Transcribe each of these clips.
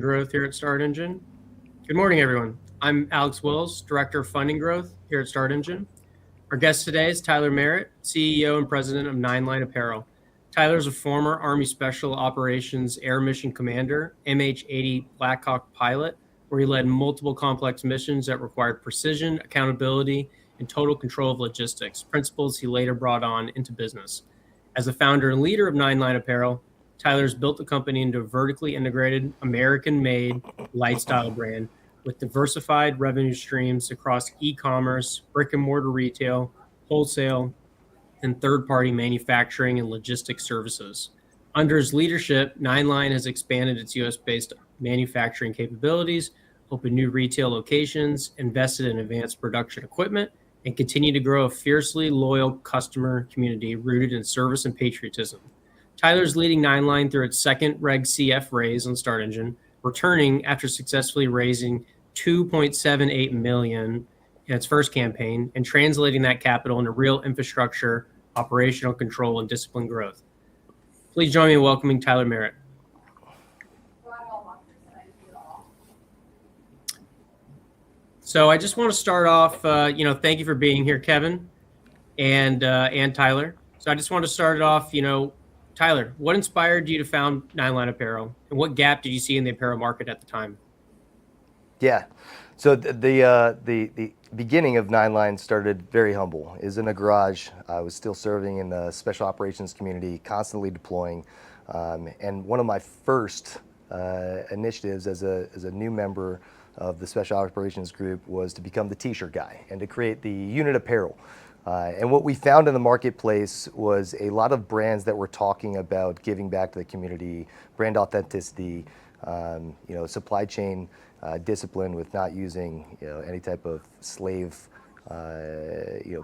Growth here at Start Engine. Good morning, everyone. I'm Alex Wills, Director of Funding Growth here at Start Engine. Our guest today is Tyler Merritt, CEO and President of Nine Line Apparel. Tyler is a former Army Special Operations Air Mission Commander, MH-80 Blackhawk pilot, where he led multiple complex missions that required precision, accountability, and total control of logistics, principles he later brought on into business. As the founder and leader of Nine Line Apparel, Tyler's built the company into a vertically integrated, American-made lifestyle brand with diversified revenue streams across e-commerce, brick-and-mortar retail, wholesale, and third-party manufacturing and logistics services. Under his leadership, Nine Line has expanded its U.S.-based manufacturing capabilities, opened new retail locations, invested in advanced production equipment, and continued to grow a fiercely loyal customer community rooted in service and patriotism. Tyler's leading Nine Line through its second Reg CF raise on Start Engine, returning after successfully raising $2.78 million in its first campaign and translating that capital into real infrastructure, operational control, and disciplined growth. Please join me in welcoming Tyler Merritt. So I just want to start off, thank you for being here, Kevin and Tyler. So I just want to start it off, Tyler, what inspired you to found Nine Line Apparel, and what gap did you see in the apparel market at the time? Yeah, so the beginning of Nine Line started very humble. It was in a garage. I was still serving in the special operations community, constantly deploying. And one of my first initiatives as a new member of the special operations group was to become the t-shirt guy and to create the unit apparel. And what we found in the marketplace was a lot of brands that were talking about giving back to the community, brand authenticity, supply chain discipline with not using any type of slave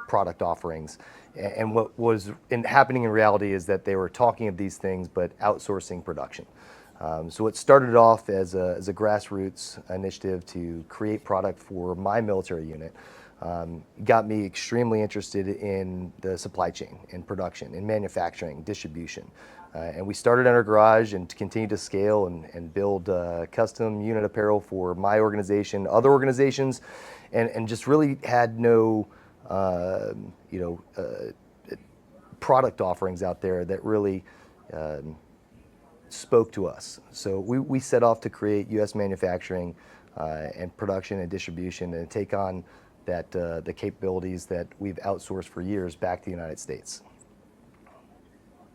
product offerings. And what was happening in reality is that they were talking of these things but outsourcing production. So it started off as a grassroots initiative to create product for my military unit. Got me extremely interested in the supply chain, in production, in manufacturing, distribution. And we started in our garage and continued to scale and build custom unit apparel for my organization, other organizations, and just really had no product offerings out there that really spoke to us. So we set off to create U.S. manufacturing and production and distribution and take on the capabilities that we've outsourced for years back to the United States.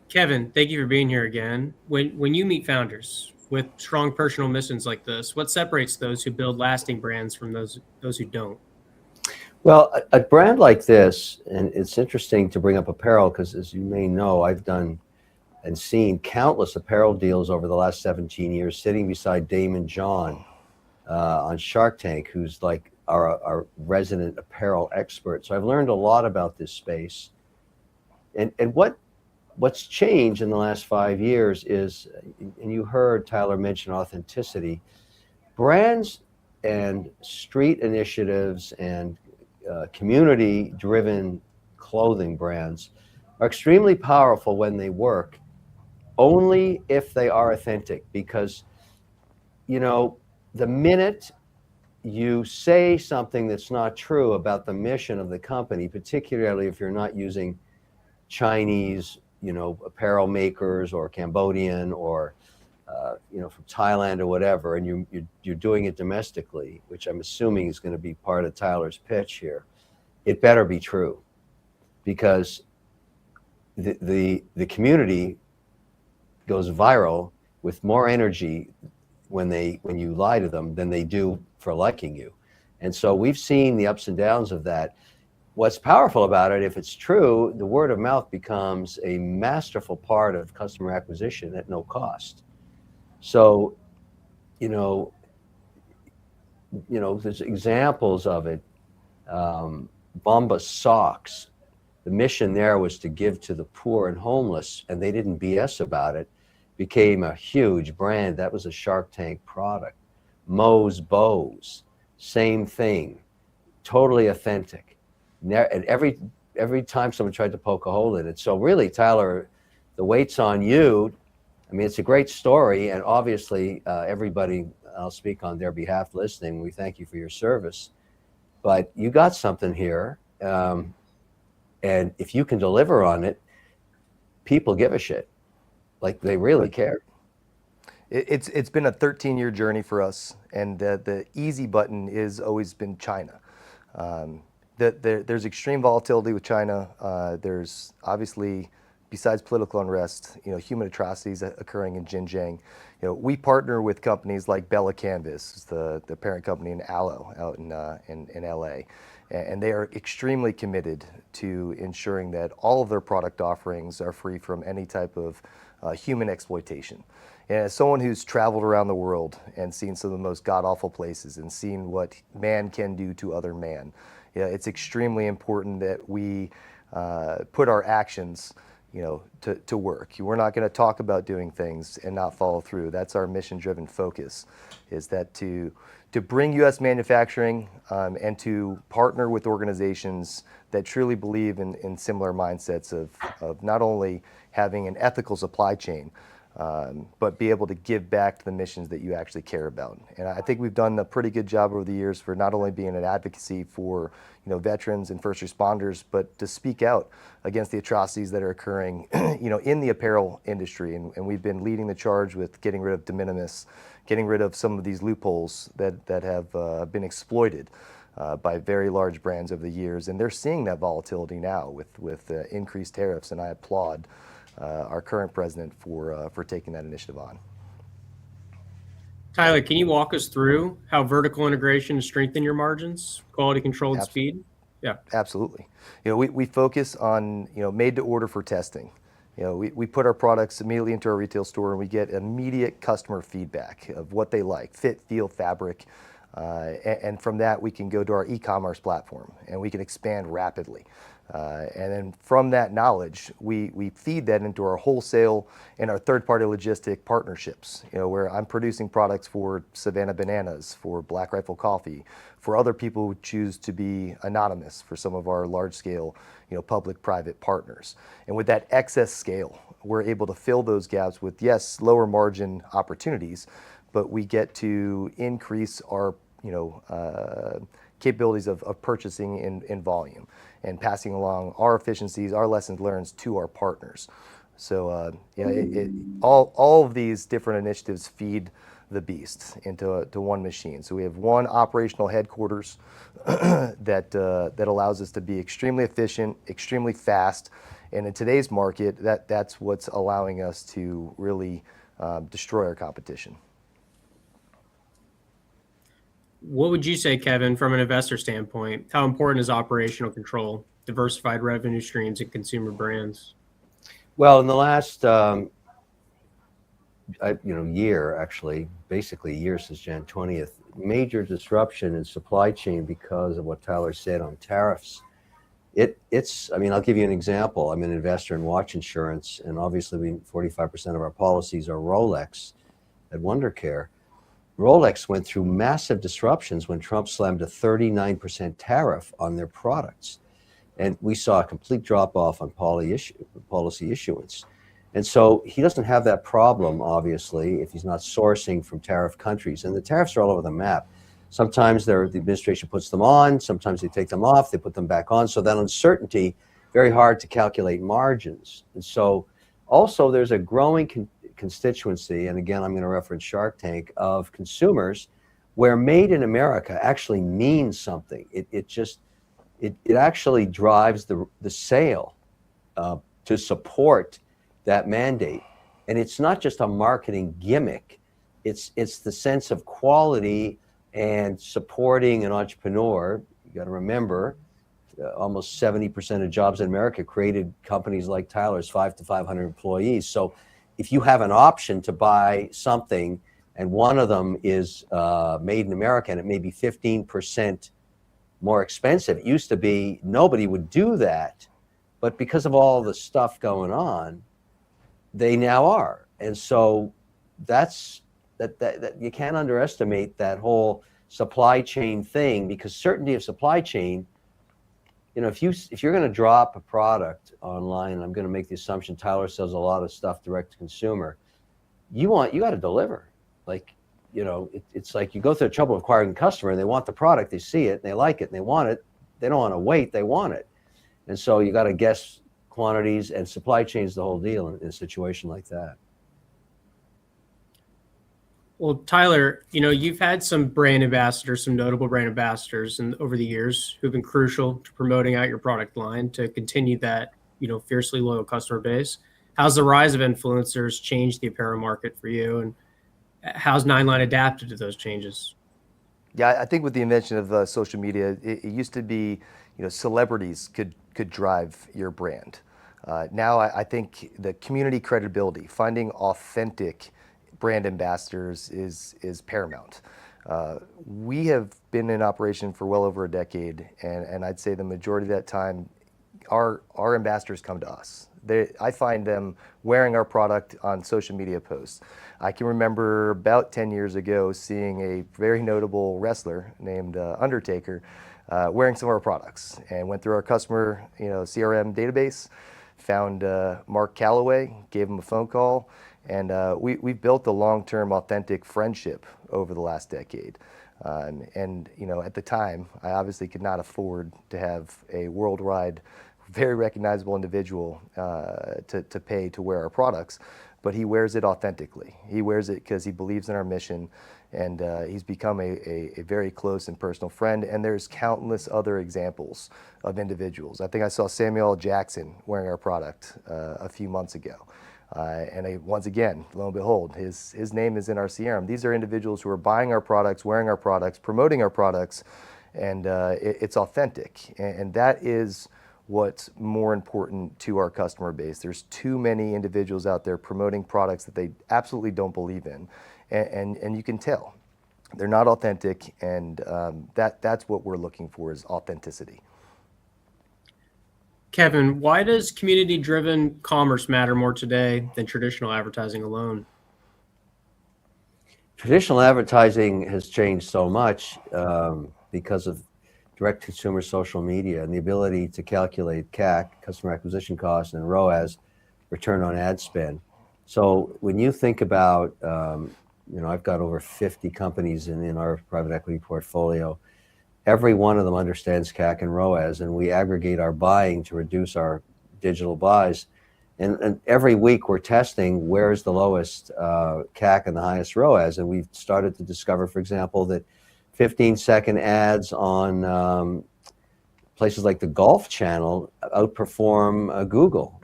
Kevin, thank you for being here again. When you meet founders with strong personal missions like this, what separates those who build lasting brands from those who don't? Well, a brand like this, and it's interesting to bring up apparel because, as you may know, I've done and seen countless apparel deals over the last 17 years, sitting beside Daymond John on Shark Tank, who's like our resident apparel expert. So I've learned a lot about this space. And what's changed in the last 5 years is, and you heard Tyler mention authenticity, brands and street initiatives and community-driven clothing brands are extremely powerful when they work, only if they are authentic. Because, the minute you say something that's not true about the mission of the company, particularly if you're not using Chinese, apparel makers or Cambodian or, from Thailand or whatever, and you're doing it domestically, which I'm assuming is going to be part of Tyler's pitch here, it better be true, because the community goes viral with more energy when you lie to them than they do for liking you. And so we've seen the ups and downs of that. What's powerful about it, if it's true, the word of mouth becomes a masterful part of customer acquisition at no cost. So, there's examples of it. Bombas socks. The mission there was to give to the poor and homeless, and they didn't BS about it. Became a huge brand. That was a Shark Tank product. Moe's Bows, same thing, totally authentic. And every time someone tried to poke a hole in it. So really, Tyler, the weight's on you I mean, it's a great story, and obviously everybody, I'll speak on their behalf listening, we thank you for your service. But you got something here, and if you can deliver on it, people give a shit. Like, they really care. It's been a 13-year journey for us, and the easy button is always been China. There's extreme volatility with China. There's obviously, besides political unrest, human atrocities occurring in Xinjiang. We partner with companies like Bella Canvas, the parent company in Aloe out in LA, and they are extremely committed to ensuring that all of their product offerings are free from any type of human exploitation. And as someone who's traveled around the world and seen some of the most god-awful places and seen what man can do to other man, it's extremely important that we put our actions to work. We're not going to talk about doing things and not follow through. That's our mission-driven focus, is that to bring U.S. manufacturing and to partner with organizations that truly believe in similar mindsets of not only having an ethical supply chain, but be able to give back to the missions that you actually care about. And I think we've done a pretty good job over the years for not only being an advocacy for veterans and first responders, but to speak out against the atrocities that are occurring in the apparel industry. And we've been leading the charge with getting rid of de minimis, getting rid of some of these loopholes that have been exploited by very large brands over the years. And they're seeing that volatility now with increased tariffs, and I applaud our current president for taking that initiative on. Tyler, can you walk us through how vertical integration has strengthened your margins, quality control, and speed? Yeah, absolutely. We focus on made to order for testing. We put our products immediately into our retail store, and we get immediate customer feedback of what they like, fit, feel, fabric, and from that we can go to our e-commerce platform and we can expand rapidly. And then from that knowledge, we feed that into our wholesale and our third-party logistic partnerships, where I'm producing products for Savannah Bananas, for Black Rifle Coffee, for other people who choose to be anonymous, for some of our large-scale, public-private partners. And with that excess scale, we're able to fill those gaps with, yes, lower margin opportunities, but we get to increase our, capabilities of purchasing in volume and passing along our efficiencies, our lessons learned to our partners. So all of these different initiatives feed the beast into one machine. So we have one operational headquarters that allows us to be extremely efficient, extremely fast, and in today's market, that's what's allowing us to really destroy our competition. What would you say, Kevin, from an investor standpoint? How important is operational control, diversified revenue streams, and consumer brands? Well, in the last year, actually, basically a year since Jan 20th, major disruption in supply chain because of what Tyler said on tariffs. I'll give you an example. I'm an investor in watch insurance, and obviously 45% of our policies are Rolex at WonderCare. Rolex went through massive disruptions when Trump slammed a 39% tariff on their products. And we saw a complete drop-off on policy issuance. And so he doesn't have that problem, obviously, if he's not sourcing from tariff countries. And the tariffs are all over the map. Sometimes the administration puts them on, sometimes they take them off, they put them back on. So that uncertainty, very hard to calculate margins. And so also there's a growing constituency, and again, I'm going to reference Shark Tank, of consumers where made in America actually means something. It actually drives the sale to support that mandate. And it's not just a marketing gimmick. It's the sense of quality and supporting an entrepreneur. You got to remember, almost 70% of jobs in America created companies like Tyler's, 500 to 500 employees. So if you have an option to buy something and one of them is made in America and it may be 15% more expensive, it used to be nobody would do that, but because of all the stuff going on, they now are. And so that you can't underestimate that whole supply chain thing, because certainty of supply chain, if you're going to drop a product online, I'm going to make the assumption Tyler sells a lot of stuff direct to consumer. you got to deliver. Like, it's like you go through the trouble of acquiring a customer and they want the product, they see it, and they like it, and they want it. They don't want to wait, they want it. And so you got to guess quantities, and supply chain's the whole deal in a situation like that. Well, Tyler, you've had some brand ambassadors, some notable brand ambassadors over the years who've been crucial to promoting out your product line to continue that, fiercely loyal customer base. How's the rise of influencers changed the apparel market for you, and how's Nine Line adapted to those changes? Yeah, I think with the invention of social media, it used to be, celebrities could drive your brand. Now I think the community credibility, finding authentic brand ambassadors is paramount. We have been in operation for well over a decade, and I'd say the majority of that time, our ambassadors come to us. I find them wearing our product on social media posts. I can remember about 10 years ago seeing a very notable wrestler named Undertaker wearing some of our products, and went through our customer CRM database, found Mark Calloway, gave him a phone call, and we've built a long-term authentic friendship over the last decade. And at the time, I obviously could not afford to have a worldwide, very recognizable individual to pay to wear our products, but he wears it authentically. He wears it because he believes in our mission, and he's become a very close and personal friend. And there's countless other examples of individuals. I think I saw Samuel L. Jackson wearing our product a few months ago. Once again, lo and behold, his name is in our CRM. These are individuals who are buying our products, wearing our products, promoting our products, and it's authentic. And that is what's more important to our customer base. There's too many individuals out there promoting products that they absolutely don't believe in, and you can tell they're not authentic, and that's what we're looking for, is authenticity. Kevin, why does community-driven commerce matter more today than traditional advertising alone? Traditional advertising has changed so much because of direct-to-consumer social media and the ability to calculate CAC, customer acquisition cost, and ROAS, return on ad spend. So when you think about, I've got over 50 companies in our private equity portfolio. Every one of them understands CAC and ROAS, and we aggregate our buying to reduce our digital buys. And every week we're testing where is the lowest CAC and the highest ROAS. And we've started to discover, for example, that 15-second ads on places like the Golf Channel outperform Google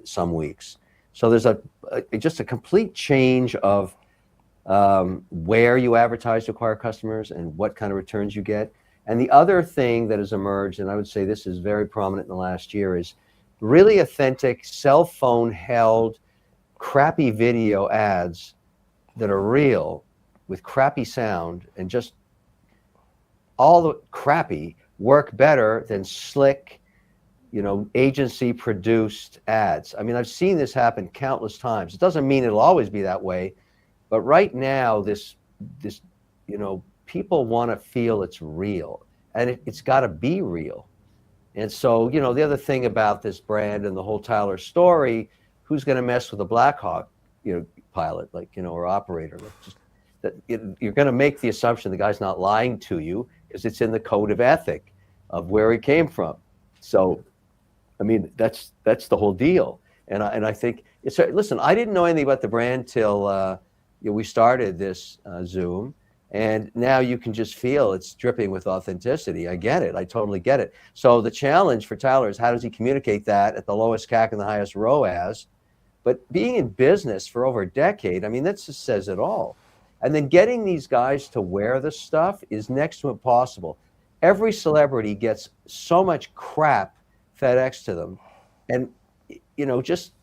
some weeks. So there's just a complete change of where you advertise to acquire customers and what kind of returns you get. And the other thing that has emerged, and I would say this is very prominent in the last year, is really authentic cell phone held crappy video ads that are real with crappy sound, and just all the crappy work better than slick, agency produced ads. I mean, I've seen this happen countless times. It doesn't mean it'll always be that way, but right now this people want to feel it's real, and it's got to be real. And so, the other thing about this brand and the whole Tyler story, who's going to mess with a Black Hawk, pilot, or operator? You're going to make the assumption the guy's not lying to you because it's in the code of ethic of where he came from. So, I mean, that's the whole deal. And I think listen, I didn't know anything about the brand till we started this Zoom. And now you can just feel it's dripping with authenticity. I get it. I totally get it. So the challenge for Tyler is, how does he communicate that at the lowest CAC and the highest ROAS? But being in business for over a decade, I mean, that just says it all. And then getting these guys to wear the stuff is next to impossible. Every celebrity gets so much crap FedEx to them. And, just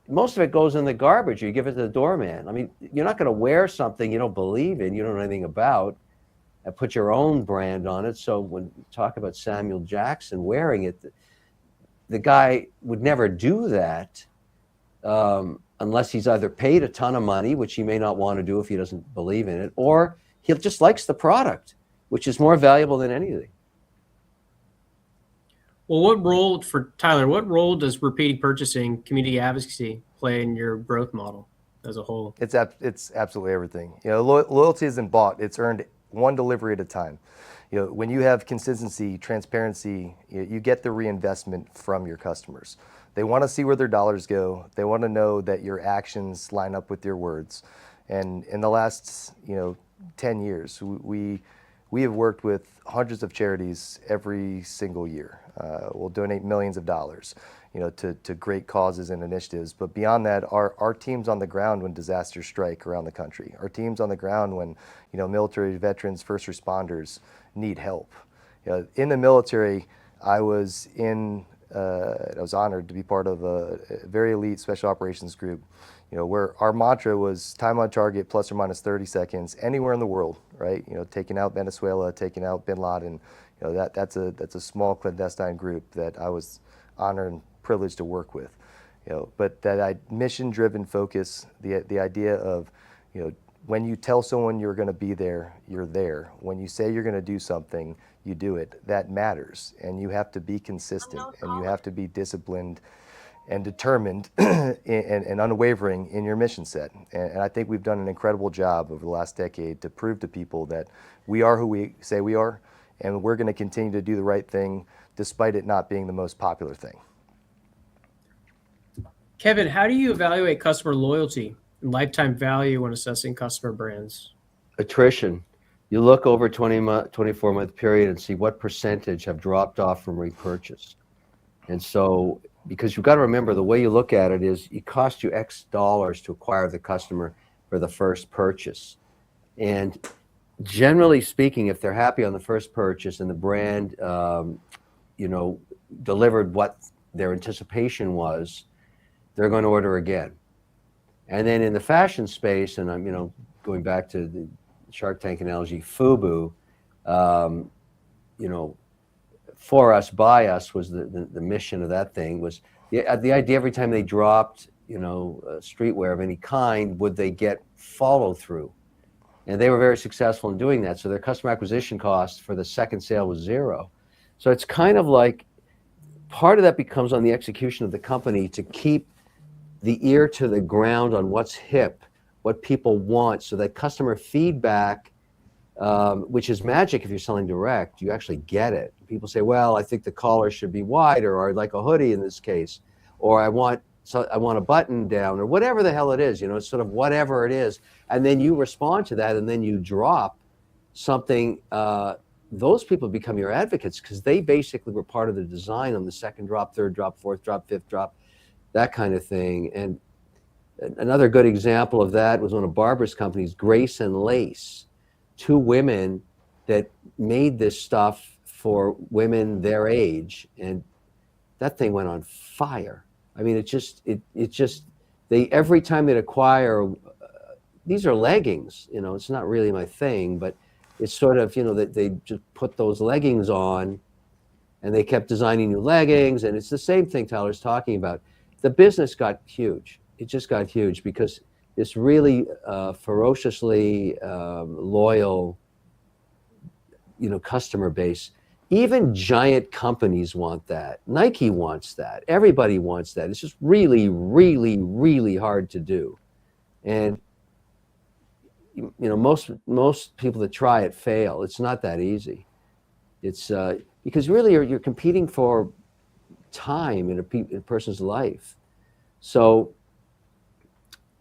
most of it goes in the garbage. You give it to the doorman. I mean, you're not going to wear something you don't believe in, you don't know anything about, and put your own brand on it. So when you talk about Samuel Jackson wearing it, the guy would never do that unless he's either paid a ton of money, which he may not want to do if he doesn't believe in it, or he just likes the product, which is more valuable than anything. Well, Tyler, what role does repeating purchasing, community advocacy play in your growth model? as a whole? It's absolutely everything. You know, loyalty isn't bought; it's earned one delivery at a time. You know, when you have consistency, transparency, you get the reinvestment from your customers. They want to see where their dollars go. They want to know that your actions line up with your words. And in the last, 10 years, we have worked with hundreds of charities every single year. We'll donate millions of dollars, to great causes and initiatives. But beyond that, our teams on the ground when disasters strike around the country, our teams on the ground when, military veterans, first responders need help. In the military, I was honored to be part of a very elite special operations group, where our mantra was time on target plus or minus 30 seconds anywhere in the world, right? Taking out Venezuela, taking out bin Laden, that's a small clandestine group that I was honored and privileged to work with. But that mission-driven focus, the idea of, when you tell someone you're going to be there, you're there. When you say you're going to do something, you do it. That matters, and you have to be consistent, and you have to be disciplined and determined and unwavering in your mission set. And I think we've done an incredible job over the last decade to prove to people that we are who we say we are, and we're going to continue to do the right thing despite it not being the most popular thing. Kevin, how do you evaluate customer loyalty and lifetime value when assessing customer brands? Attrition. You look over 24-month period and see what percentage have dropped off from repurchase. And so, because you've got to remember, the way you look at it is it costs you X dollars to acquire the customer for the first purchase. And generally speaking, if they're happy on the first purchase and the brand, delivered what their anticipation was, they're going to order again. And then in the fashion space, and I'm, going back to the Shark Tank analogy, FUBU, for us, by us was the mission of that thing. Was the idea every time they dropped, streetwear of any kind, would they get follow through? And they were very successful in doing that. So their customer acquisition cost for the second sale was zero. So it's kind of like part of that becomes on the execution of the company to keep the ear to the ground on what's hip, what people want, so that customer feedback, which is magic if you're selling direct, you actually get it. People say, well, I think the collar should be wider, or I'd like a hoodie in this case, or I want a button down, or whatever the hell it is, it's sort of whatever it is. And then you respond to that, and then you drop something. Those people become your advocates because they basically were part of the design on the second drop, third drop, fourth drop, fifth drop, that kind of thing. And another good example of that was one of Barbara's companies, Grace and Lace, two women that made this stuff for women their age, and that thing went on fire. I mean, they every time they'd acquire, these are leggings, it's not really my thing, but it's sort of, that they just put those leggings on, and they kept designing new leggings, and it's the same thing Tyler's talking about. The business got huge. It just got huge because this really ferociously loyal, customer base. Even giant companies want that. Nike wants that. Everybody wants that. It's just really, really, really hard to do. And most people that try it fail. It's not that easy. It's because really you're competing for time in a person's life. So,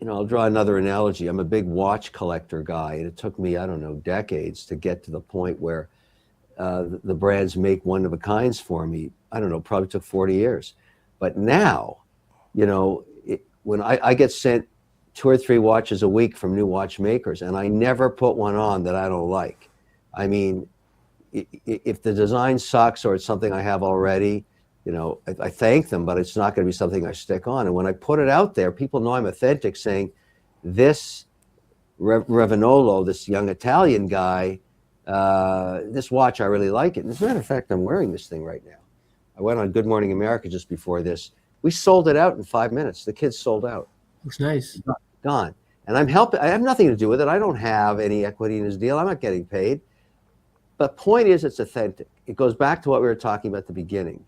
I'll draw another analogy. I'm a big watch collector guy, and it took me, decades to get to the point where the brands make one-of-a-kinds for me. Probably took 40 years. But now, when I get sent 2 or 3 watches a week from new watchmakers, and I never put one on that I don't like. I mean, if the design sucks or it's something I have already, I thank them, but it's not going to be something I stick on. And when I put it out there, people know I'm authentic, saying, this Revinolo, this young Italian guy, this watch, I really like it. And as a matter of fact, I'm wearing this thing right now. I went on Good Morning America just before this. We sold it out in 5 minutes. The kids sold out. Looks nice. Gone. And I'm helping. I have nothing to do with it. I don't have any equity in this deal. I'm not getting paid. But point is, it's authentic. It goes back to what we were talking about at the beginning.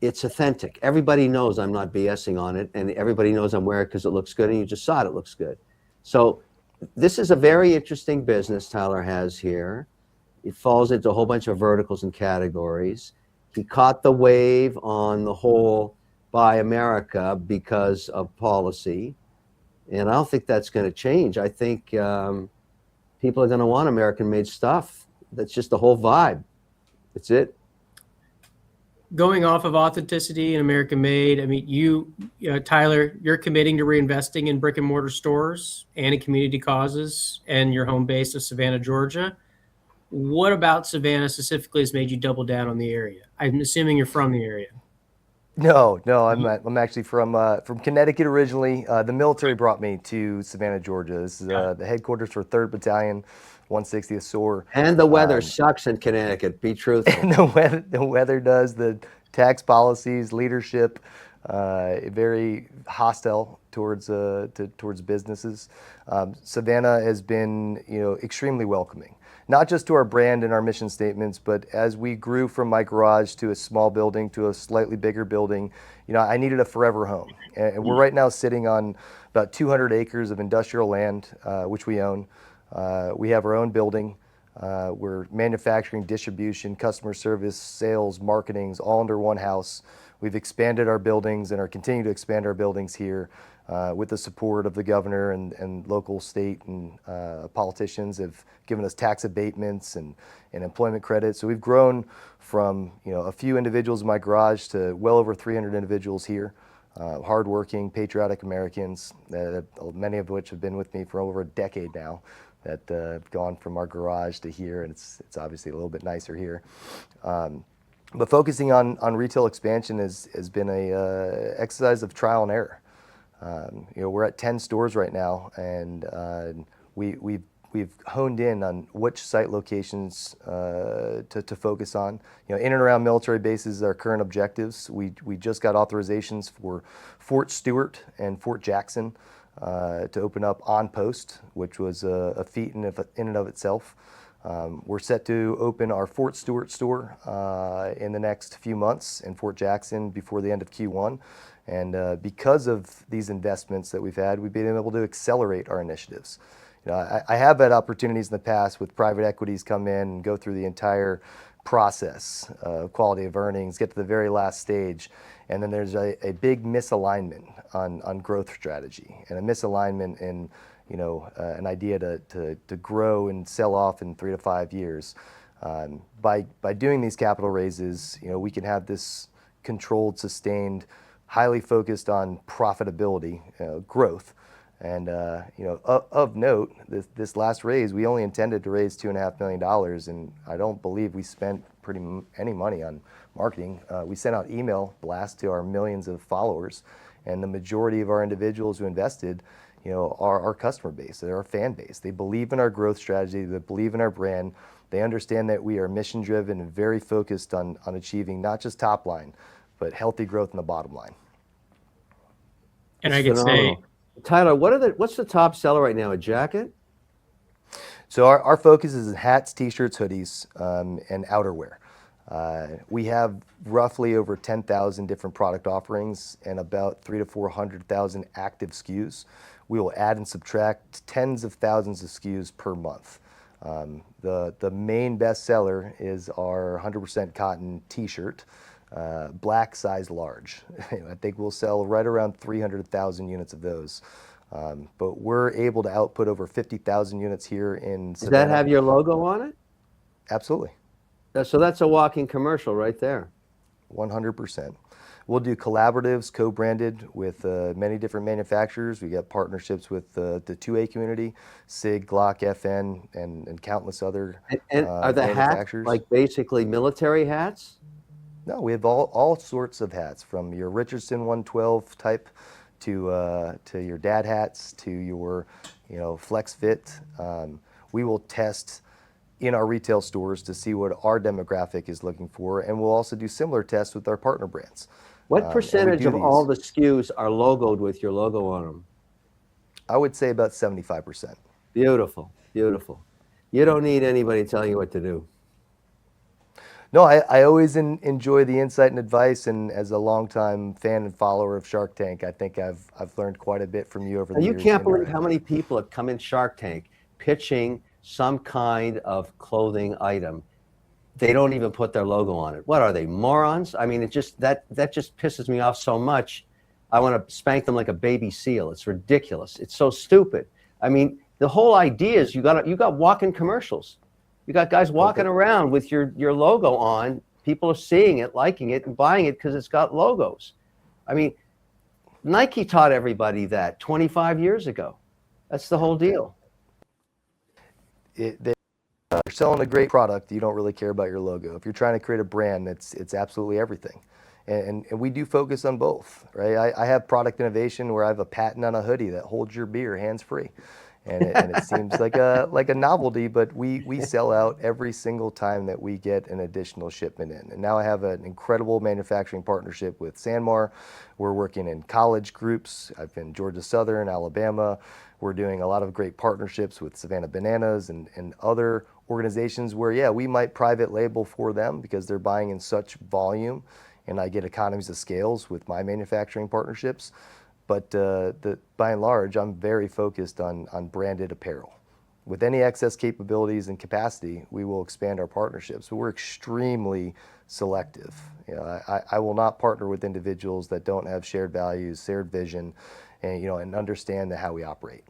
it's authentic. Everybody knows I'm not BSing on it, and everybody knows I'm wearing it because it looks good, and you just saw it looks good. So this is a very interesting business Tyler has here. It falls into a whole bunch of verticals and categories. He caught the wave on the whole Buy America because of policy, and I don't think that's going to change. I think people are going to want American-made stuff. That's just the whole vibe. That's it. Going off of authenticity and American made, I mean, Tyler, you're committing to reinvesting in brick and mortar stores and in community causes and your home base of Savannah, Georgia. What about Savannah specifically has made you double down on the area? I'm assuming you're from the area. No, I'm actually from Connecticut originally. The military brought me to Savannah, Georgia. This is the headquarters for 3rd Battalion, 160th SOAR. And the weather sucks in Connecticut. Be truthful. And the weather does. The tax policies, leadership, very hostile towards businesses. Savannah has been, extremely welcoming. Not just to our brand and our mission statements, but as we grew from my garage to a small building to a slightly bigger building, I needed a forever home. And we're right now sitting on about 200 acres of industrial land, which we own. We have our own building. We're manufacturing, distribution, customer service, sales, marketing, all under one house. We've expanded our buildings and are continuing to expand our buildings here. With the support of the governor and local, state, and politicians have given us tax abatements and employment credits. So we've grown from a few individuals in my garage to well over 300 individuals here, hardworking, patriotic Americans, many of which have been with me for over a decade now, that have gone from our garage to here, and it's obviously a little bit nicer here. But focusing on retail expansion has been a exercise of trial and error. We're at 10 stores right now, and we've honed in on which site locations to focus on. In and around military bases, our current objectives. We just got authorizations for Fort Stewart and Fort Jackson to open up on post, which was a feat in and of itself. We're set to open our Fort Stewart store in the next few months, and Fort Jackson before the end of Q1. And because of these investments that we've had, we've been able to accelerate our initiatives. I have had opportunities in the past with private equities come in and go through the entire process, quality of earnings, get to the very last stage, and then there's a big misalignment on growth strategy and a misalignment in an idea to grow and sell off in 3 to 5 years. By doing these capital raises, we can have this controlled, sustained, highly focused on profitability, growth. And of note, this last raise, we only intended to raise $2.5 million, and I don't believe we spent any money on marketing. We sent out email blasts to our millions of followers, and the majority of our individuals who invested, are our customer base, they're our fan base. They believe in our growth strategy, they believe in our brand. They understand that we are mission driven and very focused on achieving not just top line, but healthy growth in the bottom line. And I can say, Tyler, what's the top seller right now? A jacket? So our focus is in hats, t-shirts, hoodies, and outerwear. We have roughly over 10,000 different product offerings and about 300,000 to 400,000 active SKUs. We will add and subtract tens of thousands of SKUs per month. The main best seller is our 100% cotton t-shirt, black size large. I think we'll sell right around 300,000 units of those. But we're able to output over 50,000 units here in Savannah. Does that have your logo on it? Absolutely. So that's a walking commercial right there. 100%. We'll do collaboratives, co-branded with many different manufacturers. We got partnerships with the 2A community, SIG, Glock, FN, and countless other And are the hats manufacturers. like basically military hats? No, we have all sorts of hats, from your Richardson 112 type to your dad hats to your flex fit. We will test in our retail stores to see what our demographic is looking for, and we'll also do similar tests with our partner brands. What percentage of all the SKUs are logoed with your logo on them? I would say about 75%. Beautiful, beautiful. You don't need anybody telling you what to do. No, I always enjoy the insight and advice, and as a longtime fan and follower of Shark Tank, I think I've learned quite a bit from you over Now, the you years. can't believe how many people have come in Shark Tank pitching some kind of clothing item. They don't even put their logo on it. What are they, morons? I mean, it just that just pisses me off so much. I want to spank them like a baby seal. It's ridiculous. It's so stupid. I mean, the whole idea is you got walk-in commercials. You got guys walking around with your logo on. People are seeing it, liking it, and buying it because it's got logos. I mean, Nike taught everybody that 25 years ago. That's the whole deal. They're selling a great product. You don't really care about your logo. If you're trying to create a brand, it's absolutely everything. And we do focus on both, right? I have product innovation where I have a patent on a hoodie that holds your beer hands-free. And it seems like a novelty, but we sell out every single time that we get an additional shipment in. And now I have an incredible manufacturing partnership with Sanmar. We're working in college groups. I've been Georgia Southern, Alabama. We're doing a lot of great partnerships with Savannah Bananas and other organizations where, yeah, we might private label for them because they're buying in such volume, and I get economies of scales with my manufacturing partnerships. But by and large, I'm very focused on branded apparel. With any excess capabilities and capacity, we will expand our partnerships. But we're extremely selective. You know, I will not partner with individuals that don't have shared values, shared vision, and understand how we operate.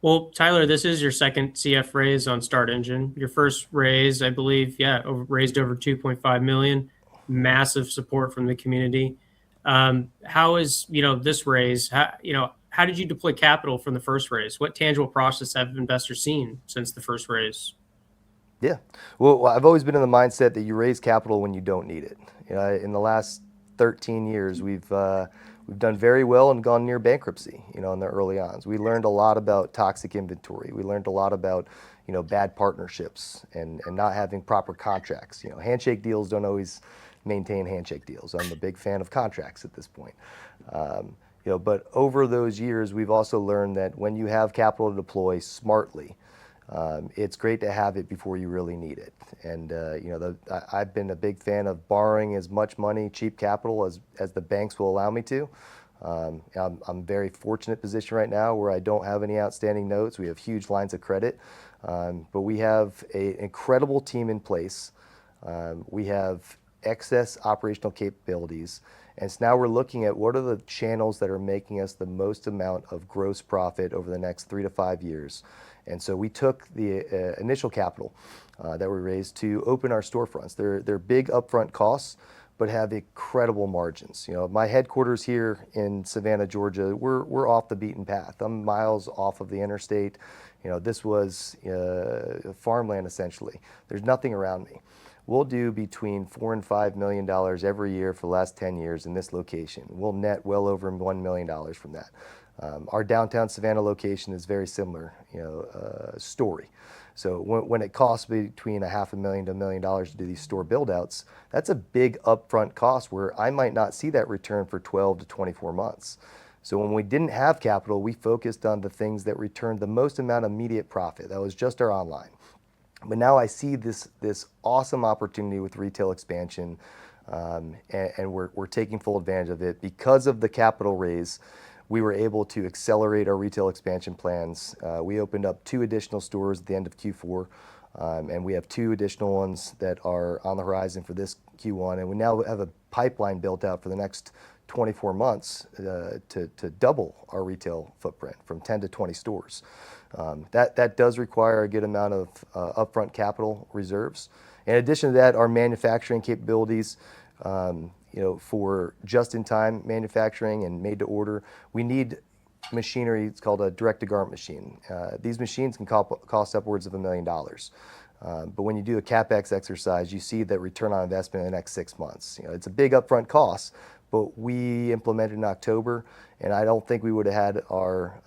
Well, Tyler, this is your second CF raise on Start Engine. Your first raise, I believe, raised over 2.5 million. Massive support from the community. How is this raise? How did you deploy capital from the first raise? What tangible process have investors seen since the first raise? Yeah, well, I've always been in the mindset that you raise capital when you don't need it. In the last 13 years, we've done very well and gone near bankruptcy. In the early ons, we learned a lot about toxic inventory. We learned a lot about bad partnerships and not having proper contracts. Handshake deals don't always maintain handshake deals. I'm a big fan of contracts at this point. But over those years, we've also learned that when you have capital to deploy smartly, it's great to have it before you really need it. And I've been a big fan of borrowing as much money, cheap capital, as the banks will allow me to. I'm very fortunate position right now where I don't have any outstanding notes. We have huge lines of credit, but we have an incredible team in place. We have excess operational capabilities. And so now we're looking at what are the channels that are making us the most amount of gross profit over the next 3 to 5 years. And so we took the initial capital that we raised to open our storefronts. They're big upfront costs, but have incredible margins. My headquarters here in Savannah, Georgia, we're off the beaten path. I'm miles off of the interstate. This was farmland essentially. There's nothing around me. We'll do between $4 and $5 million every year for the last 10 years in this location. We'll net well over $1 million from that. Our downtown Savannah location is very similar, story. So when it costs between $500,000 to $1 million to do these store build-outs, that's a big upfront cost where I might not see that return for 12 to 24 months. So when we didn't have capital, we focused on the things that returned the most amount of immediate profit. That was just our online. But now I see this awesome opportunity with retail expansion, and we're taking full advantage of it. Because of the capital raise, we were able to accelerate our retail expansion plans. We opened up 2 additional stores at the end of Q4, and we have 2 additional ones that are on the horizon for this Q1. And we now have a pipeline built out for the next 24 months to double our retail footprint from 10 to 20 stores. That does require a good amount of upfront capital reserves. In addition to that, our manufacturing capabilities, for just-in-time manufacturing and made-to-order, we need machinery. It's called a direct-to-garment machine. These machines can cost upwards of $1 million. But when you do a CapEx exercise, you see that return on investment in the next 6 months. It's a big upfront cost, but we implemented in October, and I don't think we would have had our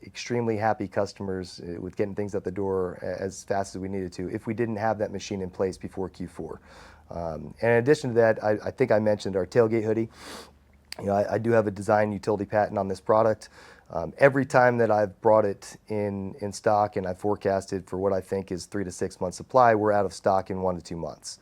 extremely happy customers with getting things out the door as fast as we needed to if we didn't have that machine in place before Q4. And in addition to that, I think I mentioned our tailgate hoodie. I do have a design utility patent on this product. Every time that I've brought it in stock and I forecasted for what I think is 3 to 6 months supply, we're out of stock in 1 to 2 months.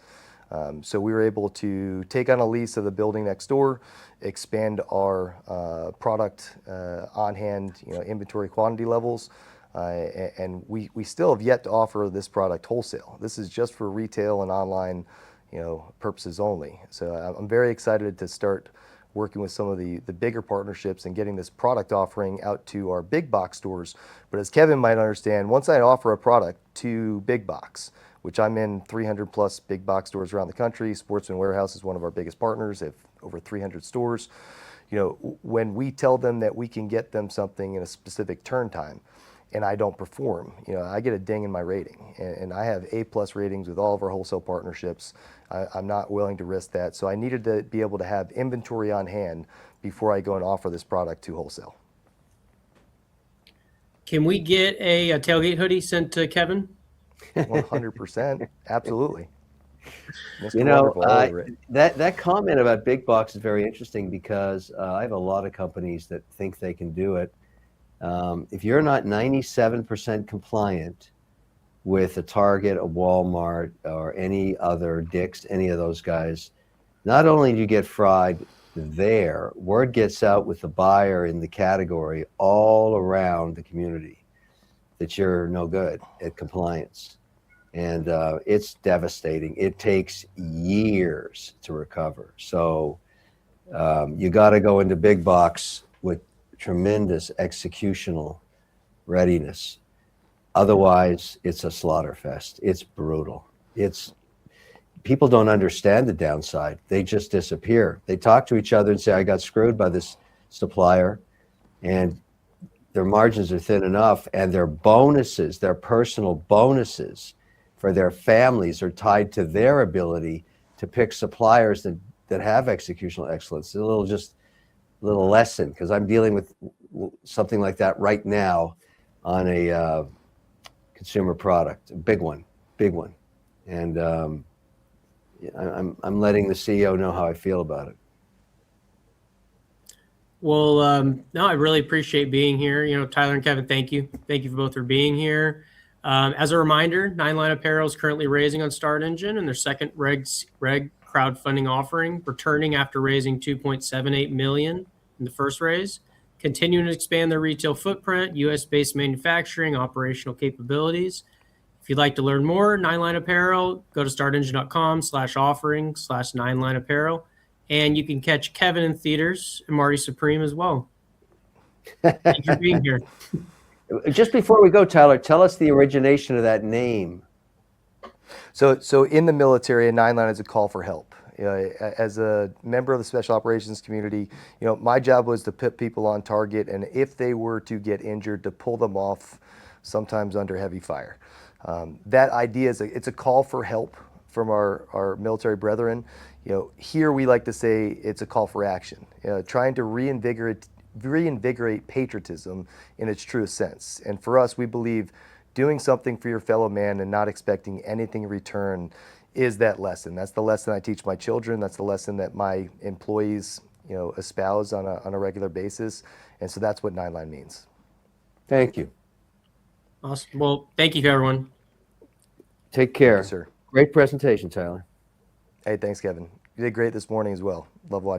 So we were able to take on a lease of the building next door, expand our product on hand, inventory quantity levels, and we still have yet to offer this product wholesale. This is just for retail and online, purposes only. So I'm very excited to start working with some of the bigger partnerships and getting this product offering out to our big box stores. But as Kevin might understand, once I offer a product to big box, which I'm in 300 plus big box stores around the country, Sportsman Warehouse is one of our biggest partners. They have over 300 stores. When we tell them that we can get them something in a specific turn time, and I don't perform, I get a ding in my rating. And I have A+ ratings with all of our wholesale partnerships. I'm not willing to risk that. So I needed to be able to have inventory on hand before I go and offer this product to wholesale. Can we get a tailgate hoodie sent to Kevin? 100%. Absolutely. Mr. You know, Wonderful, all over it. that comment about big box is very interesting because I have a lot of companies that think they can do it. If you're not 97% compliant with a Target, a Walmart, or any other Dick's, any of those guys, not only do you get fried there, word gets out with the buyer in the category all around the community that you're no good at compliance. And it's devastating. It takes years to recover. So you got to go into big box with tremendous executional readiness. Otherwise, it's a slaughter fest. It's brutal. People don't understand the downside. They just disappear. They talk to each other and say, I got screwed by this supplier, and their margins are thin enough, and their bonuses, their personal bonuses for their families are tied to their ability to pick suppliers that have executional excellence. A little lesson, because I'm dealing with something like that right now on a consumer product, a big one, and I'm letting the CEO know how I feel about it. Well, no, I really appreciate being here. Tyler and Kevin, thank you. Thank you both for being here. As a reminder, Nine Line Apparel is currently raising on Start Engine and their second reg crowdfunding offering, returning after raising $2.78 million in the first raise, continuing to expand their retail footprint, U.S.-based manufacturing, operational capabilities. If you'd like to learn more, Nine Line Apparel, go to startengine.com/offering/Nine Line Apparel. And you can catch Kevin in theaters and Marty Supreme as well. Thank you for being here. Just before we go, Tyler, tell us the origination of that name. So in the military, a 9-line is a call for help. As a member of the special operations community, my job was to put people on target, and if they were to get injured, to pull them off, sometimes under heavy fire. That idea is it's a call for help from our military brethren. Here we like to say it's a call for action, trying to reinvigorate patriotism in its truest sense. And for us, we believe doing something for your fellow man and not expecting anything in return is that lesson. That's the lesson I teach my children. That's the lesson that my employees, espouse on a regular basis. And so that's what 9-line means. Thank you. Awesome. Well, thank you, everyone. Take care. Yes, sir. Great presentation, Tyler. Hey, thanks, Kevin. You did great this morning as well. Love watching.